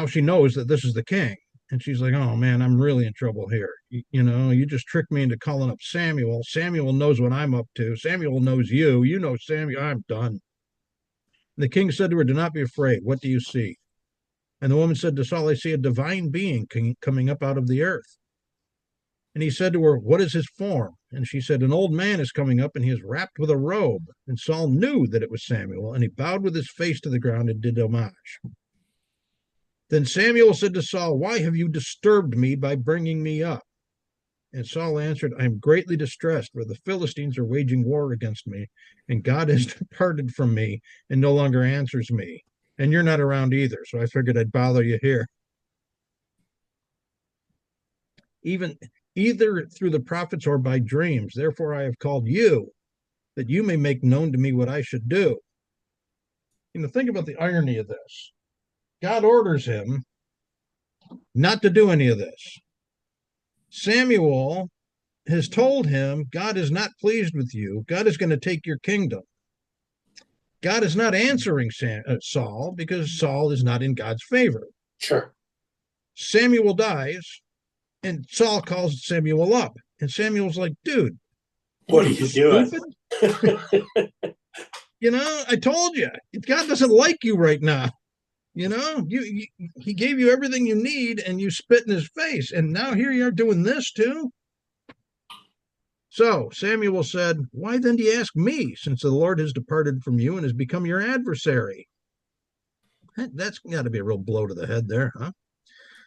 she knows that this is the king. And she's like, oh man, I'm really in trouble here. You just tricked me into calling up Samuel. Samuel knows what I'm up to. Samuel knows you. You know Samuel. I'm done. And the king said to her, do not be afraid. What do you see? And the woman said to Saul, I see a divine being coming up out of the earth. And he said to her, what is his form? And she said, an old man is coming up, and he is wrapped with a robe. And Saul knew that it was Samuel, and he bowed with his face to the ground and did homage. Then Samuel said to Saul, why have you disturbed me by bringing me up? And Saul answered, I am greatly distressed, for the Philistines are waging war against me, and God has departed from me and no longer answers me. And you're not around either, so I figured I'd bother you here. Either through the prophets or by dreams, therefore I have called you, that you may make known to me what I should do. Think about the irony of this. God orders him not to do any of this. Samuel has told him, God is not pleased with you. God is going to take your kingdom. God is not answering Saul because Saul is not in God's favor. Sure. Samuel dies, and Saul calls Samuel up. And Samuel's like, dude, what are you doing? I told you, God doesn't like you right now. He gave you everything you need, and you spit in his face. And now here you are doing this too. So Samuel said, why then do you ask me, since the Lord has departed from you and has become your adversary? That's got to be a real blow to the head there, huh?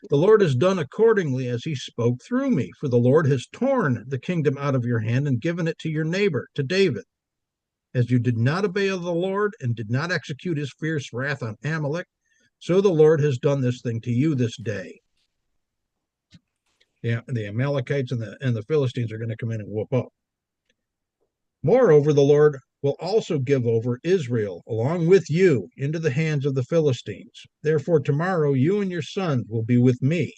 The Lord has done accordingly as he spoke through me, for the Lord has torn the kingdom out of your hand and given it to your neighbor, to David. As you did not obey the Lord and did not execute his fierce wrath on Amalek, so the Lord has done this thing to you this day. Yeah, the Amalekites and the Philistines are going to come in and whoop up. Moreover, the Lord will also give over Israel along with you into the hands of the Philistines. Therefore, tomorrow you and your sons will be with me.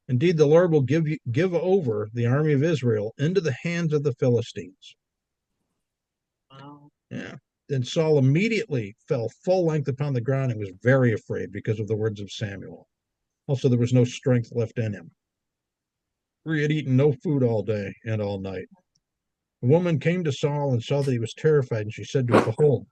Indeed, the Lord will give over the army of Israel into the hands of the Philistines. Wow. Yeah. Then Saul immediately fell full length upon the ground and was very afraid because of the words of Samuel. Also, there was no strength left in him, for he had eaten no food all day and all night. The woman came to Saul and saw that he was terrified, and she said to him, Behold,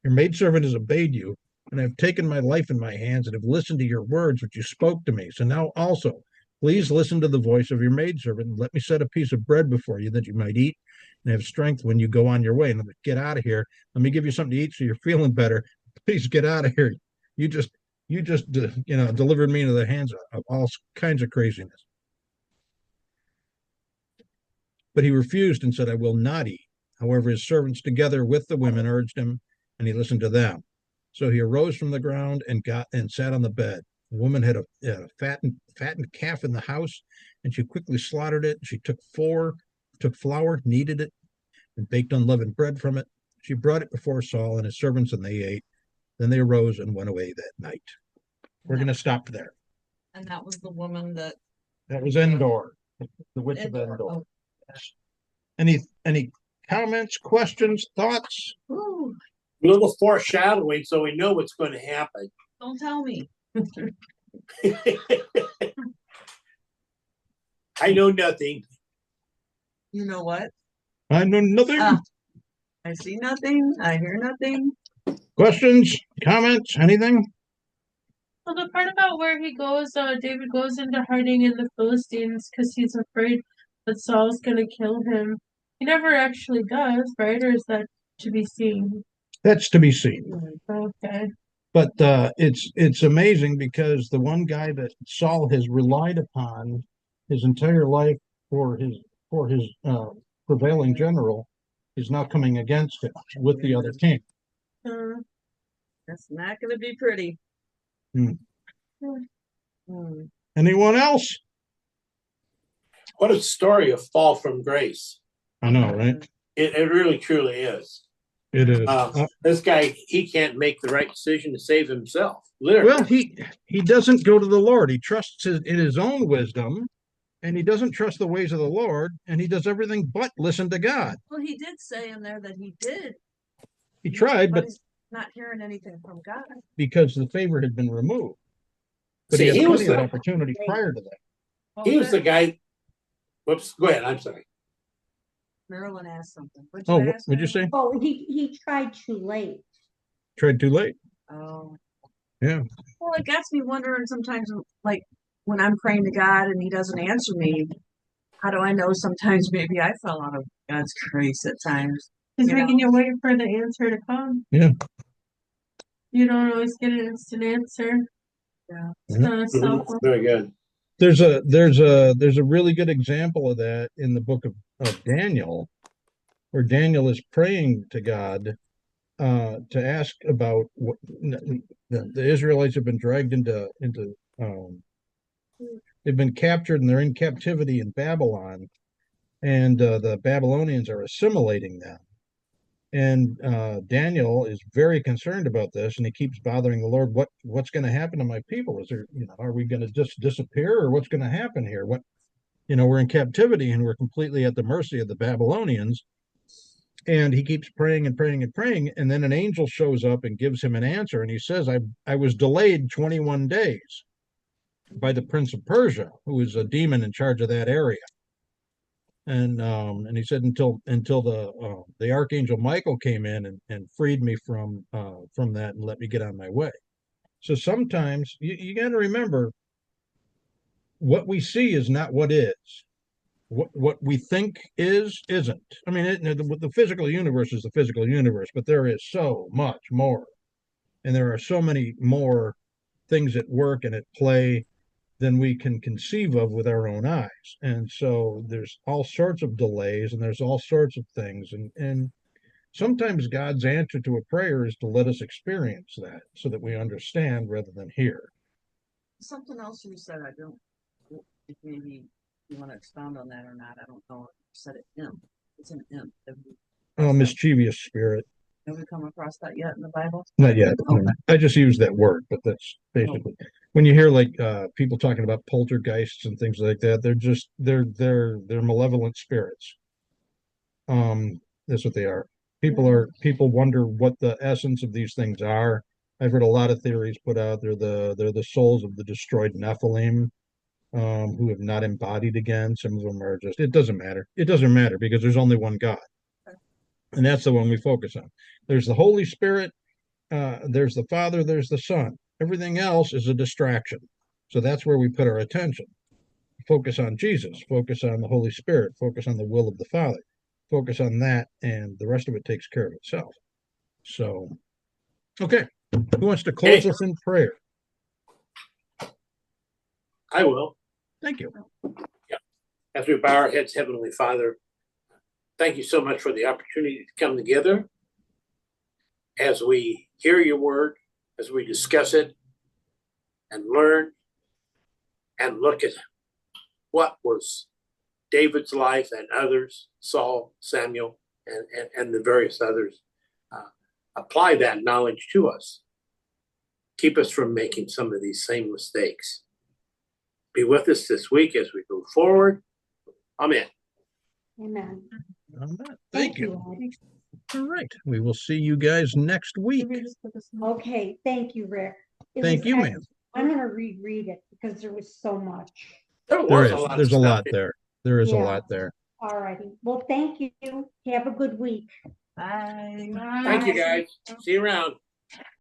your maidservant has obeyed you, and I have taken my life in my hands and have listened to your words which you spoke to me. So now also, please listen to the voice of your maidservant, and let me set a piece of bread before you that you might eat and have strength when you go on your way. And let me get out of here. Let me give you something to eat so you're feeling better. Please get out of here. You just delivered me into the hands of all kinds of craziness. But he refused and said, I will not eat. However, his servants together with the women urged him, and he listened to them. So he arose from the ground and sat on the bed. The woman had a fattened calf in the house, and she quickly slaughtered it. She took flour, kneaded it, and baked unleavened bread from it. She brought it before Saul and his servants, and they ate. Then they arose and went away that night. We're going to stop there. And that was the woman that That was Endor, the witch of Endor. Oh, Any comments, questions, thoughts? ooh, A little foreshadowing so we know what's going to happen. don't tell me. I know nothing. You know what? I know nothing. I see nothing. I hear nothing. Questions, comments, anything? Well, the part about where he goes, David goes into hiding in the Philistines because he's afraid that Saul's gonna kill him. He never actually does, right? Or is that to be seen? That's to be seen. Okay. But it's amazing because the one guy that Saul has relied upon his entire life for his prevailing general is now coming against him with the other king. That's not going to be pretty. Hmm. Hmm. Anyone else? What a story of fall from grace. I know, right? It really truly is. It is. This guy, he can't make the right decision to save himself. Literally. Well, he doesn't go to the Lord. He trusts in his own wisdom, and he doesn't trust the ways of the Lord, and he does everything but listen to God. Well, he did say in there that he did. He tried, but he's not hearing anything from God. because the favor had been removed. But See, he had he was plenty of the- opportunity prior to that. He was the guy. Whoops, go ahead. I'm sorry. Marilyn asked something. What'd Oh, you what ask, would you say? Marilyn? Oh, he tried too late. Tried too late. Oh. Yeah. Well, it gets me wondering sometimes, like when I'm praying to God and He doesn't answer me, how do I know sometimes maybe I fell out of God's grace at times? He's You know? making you wait for the answer to come. Yeah. You don't always get an instant answer. Yeah. It's kind of self. Very good. There's a really good example of that in the book of Daniel, where Daniel is praying to God to ask about what the Israelites have been dragged into they've been captured and they're in captivity in Babylon, and the Babylonians are assimilating them. And Daniel is very concerned about this, and he keeps bothering the Lord. What's going to happen to my people? Is there, are we going to just disappear, or what's going to happen here? We're in captivity and we're completely at the mercy of the Babylonians. And he keeps praying and praying and praying, and then an angel shows up and gives him an answer, and he says, I was delayed 21 days by the prince of Persia, who is a demon in charge of that area. And he said until the archangel Michael came in and freed me from that and let me get on my way. So sometimes you got to remember, what we see is not what is. What we think isn't. I mean, the physical universe is the physical universe, but there is so much more, and there are so many more things at work and at play than we can conceive of with our own eyes. And so there's all sorts of delays and there's all sorts of things. And sometimes God's answer to a prayer is to let us experience that so that we understand rather than hear. Something else you said, I don't, if maybe you want to expound on that or not, I don't know. You said it imp. It's an imp. mischievous spirit. Have we come across that yet in the Bible? Not yet. Okay. I just use that word, but that's basically when you hear like people talking about poltergeists and things like that, they're malevolent spirits. That's what they are. People wonder what the essence of these things are. I've heard a lot of theories put out. They're the souls of the destroyed Nephilim, who have not embodied again. Some of them are just, it doesn't matter. It doesn't matter because there's only one God. And that's the one we focus on. There's the Holy Spirit, there's the Father, there's the Son. Everything else is a distraction. So that's where we put our attention. Focus on Jesus, focus on the Holy Spirit, focus on the will of the Father, focus on that, and the rest of it takes care of itself. So, okay. Who wants to close Hey. us in prayer? I will. Thank you. As we bow our heads, Heavenly Father, thank you so much for the opportunity to come together as we hear your word, as we discuss it and learn and look at what was David's life and others, Saul, Samuel, and the various others. Apply that knowledge to us. Keep us from making some of these same mistakes. Be with us this week as we move forward. Amen. Amen. Thank you. Ed. All right. We will see you guys next week. Maybe just put this in. Okay, thank you, Rick. It Thank was you, ma'am. excellent. I'm gonna reread it because there was so much. There There was is. a lot There's of a stuff lot in there. There is a Yeah. lot there. All righty. Well, thank you. Have a good week. Bye. Thank you, guys. See you around.